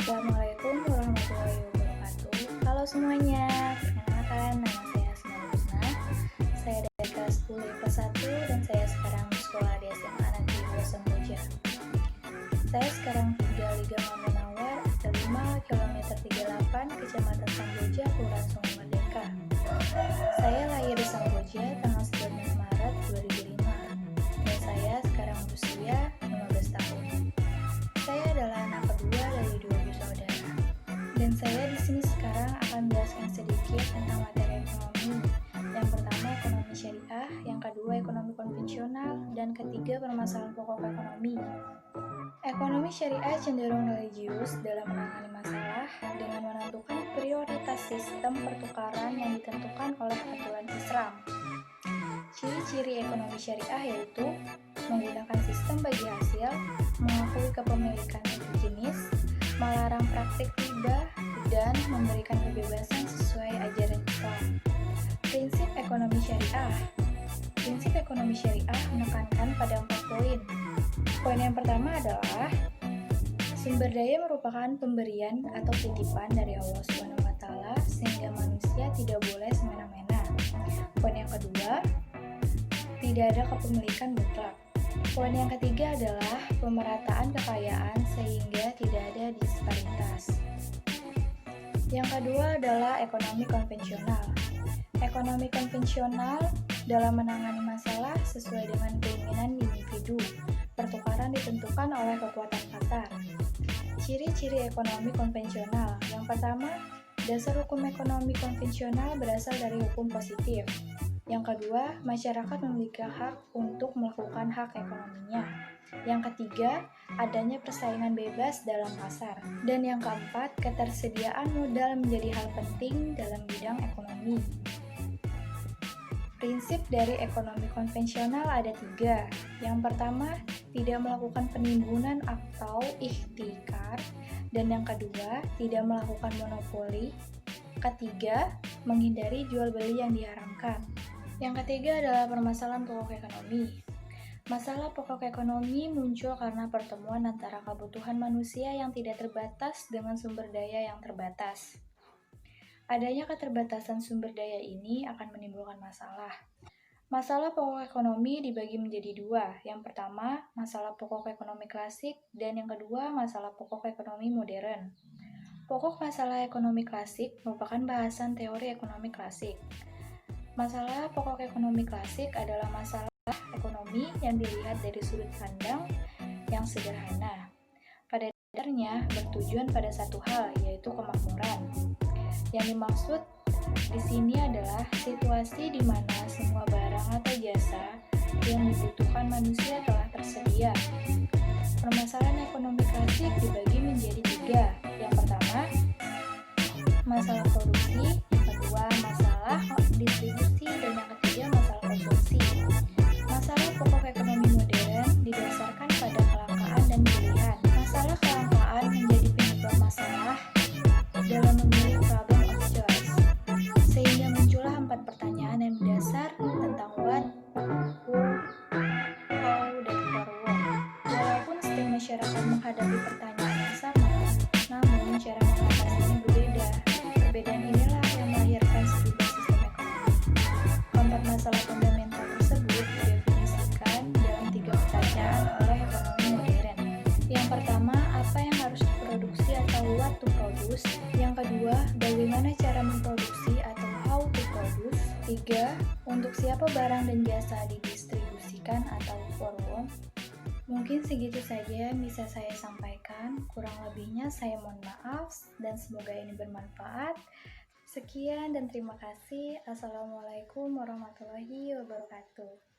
Assalamualaikum warahmatullahi wabarakatuh. Halo semuanya, perkenalkan nama saya Asma Lubna. Saya dari kelas 10 IPA 1 dan saya sekarang sekolah di SMA Negeri 2 Samboja. Saya sekarang tinggal di Gang Munawar, RT 5, kilometer 38, Kecamatan Samboja, Kelurahan Sungai Merdeka. Saya lahir di Samboja tanggal 19 Maret 2005 dan saya sekarang berusia 15 tahun. Saya adalah anak kedua dari dua bersaudara. Dan saya di sini sekarang akan menjelaskan sedikit tentang materi ekonomi. Yang pertama ekonomi syariah, yang kedua ekonomi konvensional, dan ketiga permasalahan pokok ekonomi. Ekonomi syariah cenderung religius dalam menangani masalah dengan menentukan prioritas sistem pertukaran yang ditentukan oleh aturan Islam. Ciri-ciri ekonomi syariah yaitu menggunakan sistem bagi hasil, mengakui kepemilikan jenis, melarang praktik riba, dan memberikan kebebasan sesuai ajaran Islam. Prinsip ekonomi syariah. Prinsip ekonomi syariah menekankan pada 4 poin. Poin yang pertama adalah sumber daya merupakan pemberian atau titipan dari Allah SWT sehingga manusia tidak boleh semena-mena. Poin yang kedua, tidak ada kepemilikan mutlak. Poin yang ketiga adalah pemerataan kekayaan sehingga tidak ada disparitas. Yang kedua adalah ekonomi konvensional. Ekonomi konvensional dalam menangani masalah sesuai dengan keinginan individu. Pertukaran ditentukan oleh kekuatan pasar. Ciri-ciri ekonomi konvensional. Yang pertama, dasar hukum ekonomi konvensional berasal dari hukum positif. Yang kedua, masyarakat memiliki hak untuk melakukan hak ekonominya. Yang ketiga, adanya persaingan bebas dalam pasar. Dan yang keempat, ketersediaan modal menjadi hal penting dalam bidang ekonomi. Prinsip dari ekonomi konvensional ada 3. Yang pertama, tidak melakukan penimbunan atau ihtikar. Dan yang kedua, tidak melakukan monopoli. Ketiga, menghindari jual beli yang diharamkan. Yang ketiga adalah permasalahan pokok ekonomi. Masalah pokok ekonomi muncul karena pertemuan antara kebutuhan manusia yang tidak terbatas dengan sumber daya yang terbatas. Adanya keterbatasan sumber daya ini akan menimbulkan masalah. Masalah pokok ekonomi dibagi menjadi 2. Yang pertama, masalah pokok ekonomi klasik, dan yang kedua, masalah pokok ekonomi modern. Pokok masalah ekonomi klasik merupakan bahasan teori ekonomi klasik. Masalah pokok ekonomi klasik adalah masalah ekonomi yang dilihat dari sudut pandang yang sederhana. Pada dasarnya bertujuan pada satu hal, yaitu kemakmuran. Yang dimaksud di sini adalah situasi di mana semua barang atau jasa yang dibutuhkan manusia telah tersedia. Permasalahan ekonomi klasik dibagi menjadi 3. Yang pertama, masalah produksi, yang kedua masalah distribusi, dan yang ketiga masalah konsumsi. Masalah pokok ekonomi modern didasarkan pada kelangkaan dan pilihan. Masalah kelangkaan menjadi penyebab masalah dalam memilih problem of choice, sehingga muncullah 4 pertanyaan yang mendasar tentang what, who, how, dan for what. Walaupun setiap masyarakat menghadapi pertanyaan yang sama, namun cara mengatasinya berbeda. Perbedaan inilah yang melahirkan sejumlah sistem ekonomi. Keempat masalah fundamental tersebut didefinisikan dalam 3 pertanyaan oleh ekonomi modern. Yang pertama, apa yang harus diproduksi atau what to produce. Yang kedua, bagaimana cara memproduksi atau how to produce. 3. Untuk siapa barang dan jasa didistribusikan atau for whom. Mungkin segitu saja yang bisa saya sampaikan. Kurang lebihnya saya mohon maaf dan semoga ini bermanfaat. Sekian dan terima kasih. Assalamualaikum warahmatullahi wabarakatuh.